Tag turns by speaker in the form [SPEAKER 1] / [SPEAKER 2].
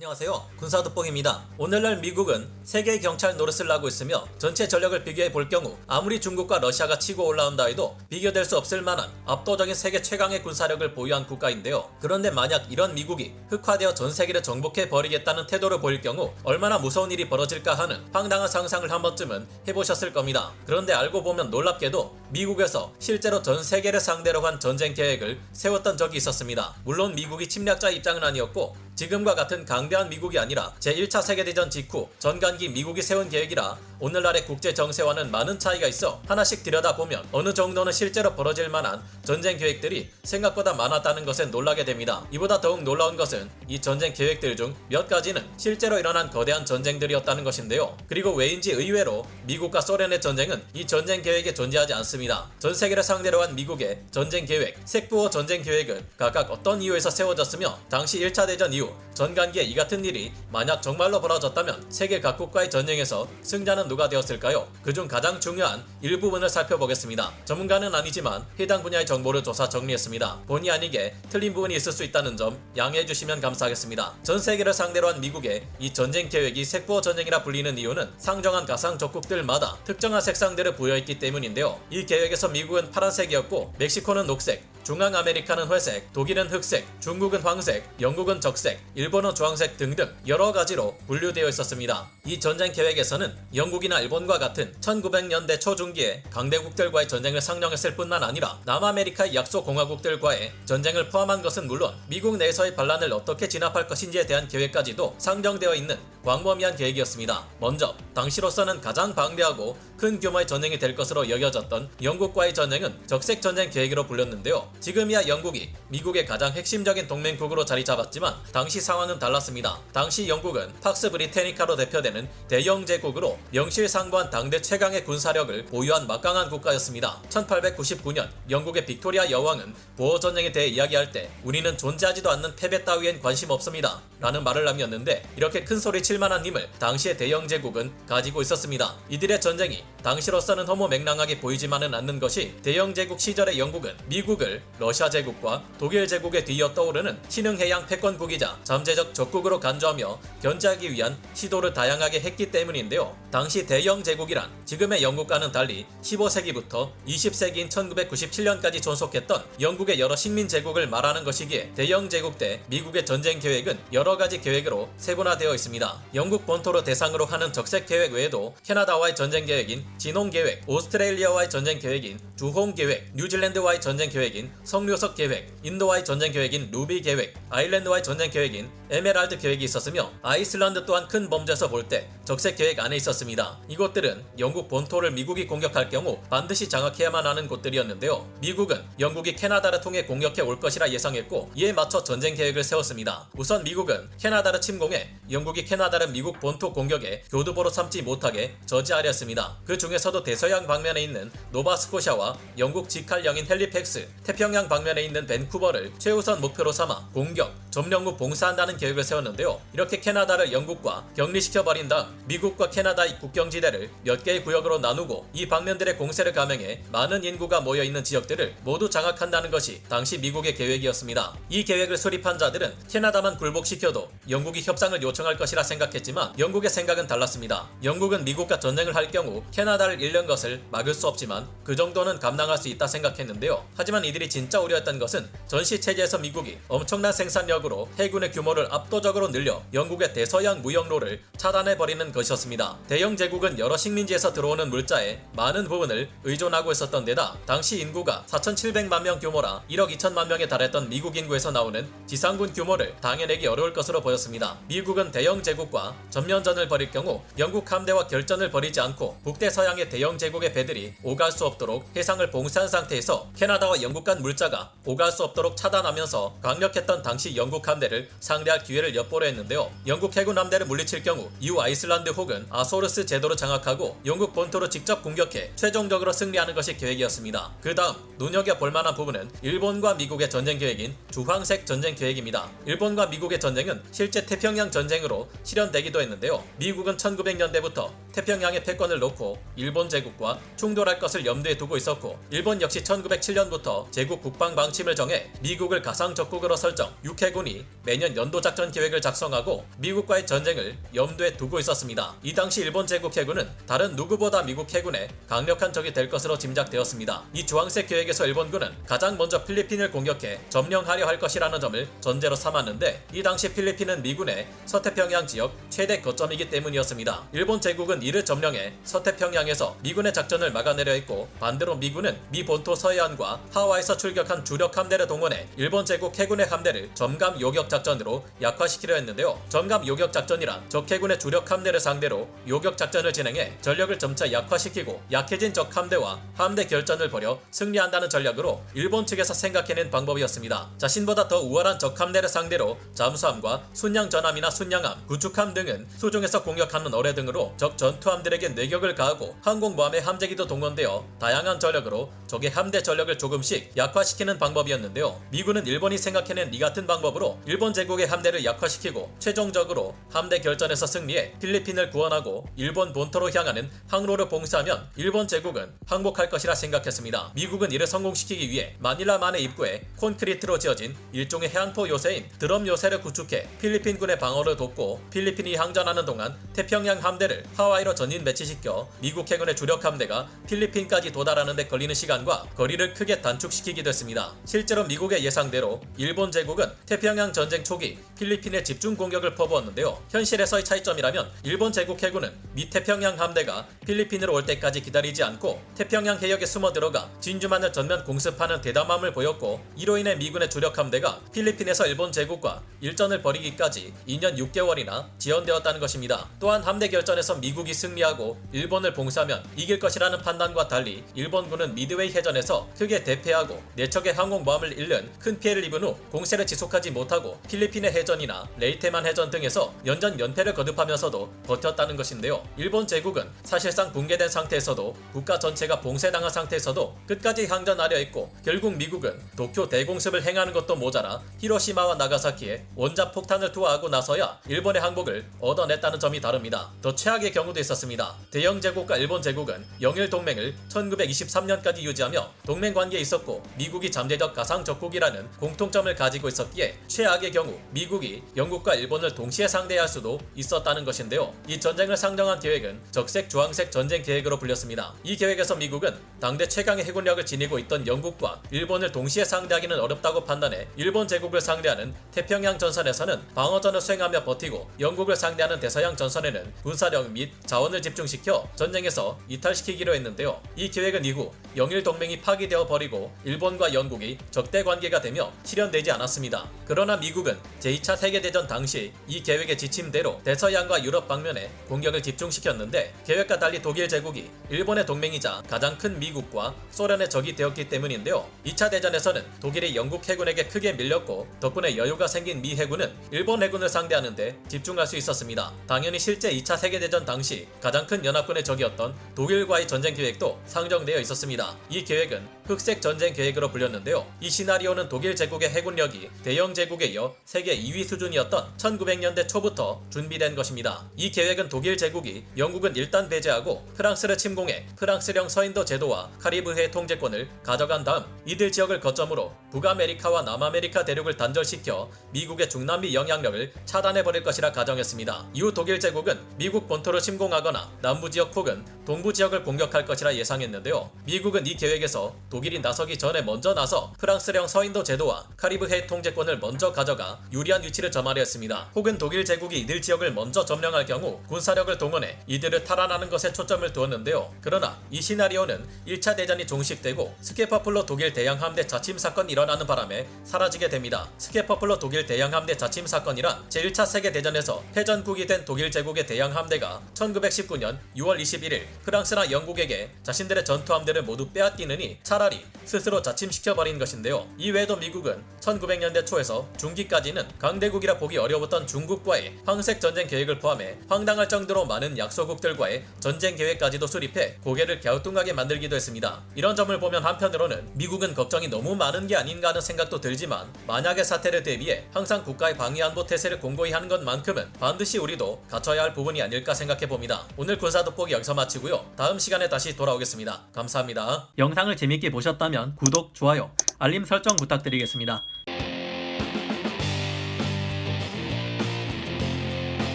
[SPEAKER 1] 안녕하세요. 군사돋보기입니다. 오늘날 미국은 세계의 경찰 노릇을 하고 있으며 전체 전력을 비교해 볼 경우 아무리 중국과 러시아가 치고 올라온다 해도 비교될 수 없을 만한 압도적인 세계 최강의 군사력을 보유한 국가인데요. 그런데 만약 이런 미국이 흑화되어 전 세계를 정복해 버리겠다는 태도를 보일 경우 얼마나 무서운 일이 벌어질까 하는 황당한 상상을 한 번쯤은 해보셨을 겁니다. 그런데 알고 보면 놀랍게도 미국에서 실제로 전 세계를 상대로 한 전쟁 계획을 세웠던 적이 있었습니다. 물론 미국이 침략자 입장은 아니었고 지금과 같은 강대한 미국이 아니라 제1차 세계대전 직후 전간기 미국이 세운 계획이라 오늘날의 국제 정세와는 많은 차이가 있어 하나씩 들여다보면 어느 정도는 실제로 벌어질 만한 전쟁 계획들이 생각보다 많았다는 것에 놀라게 됩니다. 이보다 더욱 놀라운 것은 이 전쟁 계획들 중 몇 가지는 실제로 일어난 거대한 전쟁들이었다는 것인데요. 그리고 왜인지 의외로 미국과 소련의 전쟁은 이 전쟁 계획에 존재하지 않습니다. 전 세계를 상대로 한 미국의 전쟁 계획, 색부호 전쟁 계획은 각각 어떤 이유에서 세워졌으며 당시 1차 대전 이후 전간기에 이 같은 일이 만약 정말로 벌어졌다면 세계 각국과의 전쟁에서 승자는 누가 되었을까요? 그중 가장 중요한 일부분을 살펴보겠습니다. 전문가는 아니지만 해당 분야의 정보를 조사 정리했습니다. 본의 아니게 틀린 부분이 있을 수 있다는 점 양해해 주시면 감사하겠습니다. 전 세계를 상대로 한 미국의 이 전쟁 계획이 색부호 전쟁이라 불리는 이유는 상정한 가상 적국들마다 특정한 색상들을 부여했기 때문인데요. 이 계획에서 미국은 파란색이었고 멕시코는 녹색, 중앙아메리카는 회색, 독일은 흑색, 중국은 황색, 영국은 적색, 일본은 주황색 등등 여러 가지로 분류되어 있었습니다. 이 전쟁 계획에서는 영국이나 일본과 같은 1900년대 초중기에 강대국들과의 전쟁을 상정했을 뿐만 아니라 남아메리카의 약소 공화국들과의 전쟁을 포함한 것은 물론 미국 내에서의 반란을 어떻게 진압할 것인지에 대한 계획까지도 상정되어 있는 광범위한 계획이었습니다. 먼저 당시로서는 가장 방대하고 큰 규모의 전쟁이 될 것으로 여겨졌던 영국과의 전쟁은 적색 전쟁 계획으로 불렸는데요. 지금이야 영국이 미국의 가장 핵심적인 동맹국으로 자리 잡았지만 당시 상황은 달랐습니다. 당시 영국은 팍스 브리테니카로 대표되는 대영 제국으로 명실상부한 당대 최강의 군사력을 보유한 막강한 국가였습니다. 1899년 영국의 빅토리아 여왕은 보호전쟁에 대해 이야기할 때 우리는 존재하지도 않는 패배 따위엔 관심 없습니다 라는 말을 남겼는데 이렇게 큰 소리 칠만한 힘을 당시의 대영 제국은 가지고 있었습니다. 이들의 전쟁이 당시로서는 허무맹랑하게 보이지만은 않는 것이 대영 제국 시절의 영국은 미국을 러시아 제국과 독일 제국에 뒤이어 떠오르는 신흥해양 패권국이자 잠재적 적국으로 간주하며 견제하기 위한 시도를 다양하게 했기 때문인데요. 당시 대영 제국이란 지금의 영국과는 달리 15세기부터 20세기인 1997년까지 존속했던 영국의 여러 식민 제국을 말하는 것이기에 대영 제국 때 미국의 전쟁 계획은 여러 가지 계획으로 세분화되어 있습니다. 영국 본토를 대상으로 하는 적색 계획 외에도 캐나다와의 전쟁 계획인 진홍 계획, 오스트레일리아와의 전쟁 계획인 주홍 계획, 뉴질랜드와의 전쟁 계획인 성류석 계획, 인도와의 전쟁 계획인 루비 계획, 아일랜드와의 전쟁 계획인 에메랄드 계획이 있었으며 아이슬란드 또한 큰 범죄에서 볼 때 적색 계획 안에 있었습니다. 이곳들은 영국 본토를 미국이 공격할 경우 반드시 장악해야만 하는 곳들이었는데요. 미국은 영국이 캐나다를 통해 공격해 올 것이라 예상했고 이에 맞춰 전쟁 계획을 세웠습니다. 우선 미국은 캐나다를 침공해 영국이 캐나다를 미국 본토 공격에 교두보로 삼지 못하게 저지하려 했습니다. 그 중에서도 대서양 방면에 있는 노바스코샤와 영국 직할령인 헬리팩스, 태평양 방면에 있는 밴쿠버를 최우선 목표로 삼아 공격, 점령 후 봉사한다는 계획을 세웠는데요. 이렇게 캐나다를 영국과 격리시켜버린 다음 미국과 캐나다의 국경지대를 몇 개의 구역으로 나누고 이 방면들의 공세를 감행해 많은 인구가 모여있는 지역들을 모두 장악한다는 것이 당시 미국의 계획이었습니다. 이 계획을 수립한 자들은 캐나다만 굴복시켜도 영국이 협상을 요청할 것이라 생각했지만 영국의 생각은 달랐습니다. 영국은 미국과 전쟁을 할 경우 캐나다를 잃는 것을 막을 수 없지만 그 정도는 감당할 수 있다 생각했는데요. 하지만 이들이 진짜 우려했던 것은 전시체제에서 미국이 엄청난 생산력으로 해군의 규모를 압도적으로 늘려 영국의 대서양 무역로를 차단해버리는 것이었습니다. 대영 제국은 여러 식민지에서 들어오는 물자의 많은 부분을 의존하고 있었던 데다 당시 인구가 4,700만 명 규모라 1억 2천만 명에 달했던 미국 인구에서 나오는 지상군 규모를 당해내기 어려울 것으로 보였습니다. 미국은 대영 제국과 전면전을 벌일 경우 영국 함대와 결전을 벌이지 않고 북대서양의 대영 제국의 배들이 오갈 수 없도록 해상을 봉쇄한 상태에서 캐나다와 영국 간 물자가 오갈 수 없도록 차단하면서 강력했던 당시 영국 함대를 상대할 기회를 엿보려 했는데요. 영국 해군 함대를 물리칠 경우 이후 아이슬란드 혹은 아소르스 제도를 장악하고 영국 본토로 직접 공격해 최종적으로 승리하는 것이 계획이었습니다. 그 다음 눈여겨볼 만한 부분은 일본과 미국의 전쟁 계획인 주황색 전쟁 계획입니다. 일본과 미국의 전쟁은 실제 태평양 전쟁으로 실현되기도 했는데요. 미국은 1900년대부터 태평양의 패권을 놓고 일본 제국과 충돌할 것을 염두에 두고 있었고, 일본 역시 1907년부터 제국 국방 방침을 정해 미국을 가상 적국으로 설정, 육해군이 매년 연도작전 계획을 작성하고 미국과의 전쟁을 염두에 두고 있었습니다. 이 당시 일본 제국 해군은 다른 누구보다 미국 해군의 강력한 적이 될 것으로 짐작되었습니다. 이 주황색 계획에서 일본군은 가장 먼저 필리핀을 공격해 점령하려 할 것이라는 점을 전제로 삼았는데, 이 당시 필리핀은 미군의 서태평양 지역 최대 거점이기 때문이었습니다. 일본 제국은 이를 점령해 서태평양에서 미군의 작전을 막아내려 했고, 반대로 미군은 미 본토 서해안과 하와이에서 출격한 주력 함대를 동원해 일본 제국 해군의 함대를 점감 요격 작전으로 약화시키려 했는데요. 점감 요격 작전이란 적 해군의 주력 함대를 상대로 요격 작전을 진행해 전력을 점차 약화시키고 약해진 적 함대와 함대 결전을 벌여 승리한다는 전략으로 일본 측에서 생각해낸 방법이었습니다. 자신보다 더 우월한 적 함대를 상대로 잠수함과 순양 전함이나 순양함, 구축함 등은 수중에서 공격하는 어뢰 등으로 적 전투함들에게 뇌격을 가하고 항공모함의 함재기도 동원되어 다양한 전력으로 적의 함대 전력을 조금씩 약화시키는 방법이었는데요. 미군은 일본이 생각해낸 이 같은 방법으로 일본 제국의 함대를 약화시키고 최종적으로 함대 결전에서 승리해 필리핀을 구원하고 일본 본토로 향하는 항로를 봉쇄하면 일본 제국은 항복할 것이라 생각했습니다. 미국은 이를 성공시키기 위해 마닐라만의 입구에 콘크리트로 지어진 일종의 해안포 요새인 드럼 요새를 구축해 필리핀군의 방어를 돕고, 필리핀이 항전하는 동안 태평양 함대를 하와이로 전진 배치시켜 미국 해군의 주력 함대가 필리핀까지 도달하는 데 걸리는 시간과 거리를 크게 단축시키기도 했습니다. 실제로 미국의 예상대로 일본 제국은 태평양 전쟁 초기 필리핀에 집중 공격을 퍼부었는데요. 현실에서의 차이점이라면 일본 제국 해군은 미 태평양 함대가 필리핀으로 올 때까지 기다리지 않고 태평양 해역에 숨어 들어가 진주만을 전면 공습하는 대담함을 보였고, 이로 인해 미군의 주력 함대가 필리핀에서 일본 제국과 일전을 벌이기까지 2년 6개월이나 지연되었다는 것입니다. 또한 함대 결전에서 미국이 승리하고 일본을 봉쇄하면 이길 것이라는 판단과 달리 일본군은 미드웨이 해전에서 크게 대패하고 4척의 항공모함을 잃는 큰 피해를 입은 후 공세를 지속하지 못하고 필리핀의 해전이나 레이테만 해전 등에서 연전 연패를 거듭하면서도 버텼다는 것인데요. 일본 제국은 사실상 붕괴된 상태에서도, 국가 전체가 봉쇄당한 상태에서도 끝까지 항전하려 했고, 결국 미국은 도쿄 대공습을 행하는 것도 모자라 히로시마와 나가사키에 원자 폭탄을 투하하고 나서야 일본의 항복을 얻어냈다는 점이 다릅니다. 더 최악의 경우도 있었습니다. 대영 제국과 일본 제국은 영일 동맹을 1923년까지 유지하며 동맹 관계에 있었고, 미국이 잠재적 가상 적국이라는 공통점을 가지고 있었기에 최악의 경우 미국이 영국과 일본을 동시에 상대해야 할 수도 있었다는 것인데요. 이 전쟁을 상정한 계획은 적색 주황색 전쟁 계획으로 불렸습니다. 이 계획에서 미국은 당대 최강의 해군력을 지니고 있던 영국과 일본을 동시에 상대하기는 어렵다고 판단해 일본 제국을 상대하는 태평양 전선에서는 방어전을 수행하며 버티고, 영국을 상대하는 대서양 전선에는 군사력 및 자원을 집중시켜 전쟁에서 이탈시키기로 했는데요. 이 계획은 이후 영일 동맹이 파기되어 버리고 일본과 영국이 적대 관계가 되며 실현되지 않았습니다. 그러나 미국은 제2차 세계대전 당시 이 계획의 지침대로 대서양과 유럽 방면에 공격을 집중시켰는데, 계획과 달리 독일 제국이 일본의 동맹이자 가장 큰 미국과 소련의 적이 되었기 때문인데요. 2차 대전에서는 독일이 영국 해군에게 크게 밀렸고, 덕분에 여유가 생긴 미 해군은 일본 해군을 상대하는데 집중할 수 있었습니다. 당연히 실제 2차 세계대전 당시 가장 큰 연합군의 적이었던 독일과의 전쟁 계획도 상정되어 있었습니다. 이 계획은 흑색 전쟁 계획으로 불렸는데요. 이 시나리오는 독일 제국의 해군력이 대영 제국에 이어 세계 2위 수준이었던 1900년대 초부터 준비된 것입니다. 이 계획은 독일 제국이 영국은 일단 배제하고 프랑스를 침공해 프랑스령 서인도 제도와 카리브해 통제권을 가져간 다음 이들 지역을 거점으로 북아메리카와 남아메리카 대륙을 단절시켜 미국의 중남미 영향력을 차단해버릴 것이라 가정했습니다. 이후 독일 제국은 미국 본토를 침공하거나 남부 지역 혹은 동부 지역을 공격할 것이라 예상했는데요. 미국은 이 계획에서 독일이 나서기 전에 먼저 나서 프랑스령 서인도 제도와 카리브해 통제권을 먼저 가져가 유리한 위치를 점하려 했습니다. 혹은 독일 제국이 이들 지역을 먼저 점령할 경우 군사력을 동원해 이들을 탈환하는 것에 초점을 두었는데요. 그러나 이 시나리오는 1차 대전이 종식되고 스케퍼플로 독일 대양 함대 자침 사건이 일어나는 바람에 사라지게 됩니다. 스케퍼플로 독일 대양 함대 자침 사건이란 제1차 세계대전에서 패전국이 된 독일 제국의 대양 함대가 1919년 6월 21일 프랑스나 영국에게 자신들의 전투함대를 모두 빼앗기느니 차라리 차라리 스스로 자침시켜버린 것인데요. 이외에도 미국은 1900년대 초에서 중기까지는 강대국이라 보기 어려웠던 중국과의 황색 전쟁 계획을 포함해 황당할 정도로 많은 약소국들과의 전쟁 계획까지도 수립해 고개를 갸우뚱하게 만들기도 했습니다. 이런 점을 보면 한편으로는 미국은 걱정이 너무 많은 게 아닌가 하는 생각도 들지만 만약의 사태를 대비해 항상 국가의 방위안보 태세를 공고히 하는 것만큼은 반드시 우리도 갖춰야 할 부분이 아닐까 생각해 봅니다. 오늘 군사 돋보기 여기서 마치고요. 다음 시간에 다시 돌아오겠습니다. 감사합니다. 영상을 재밌게 보셨다면 구독, 좋아요, 알림 설정 부탁드리겠습니다.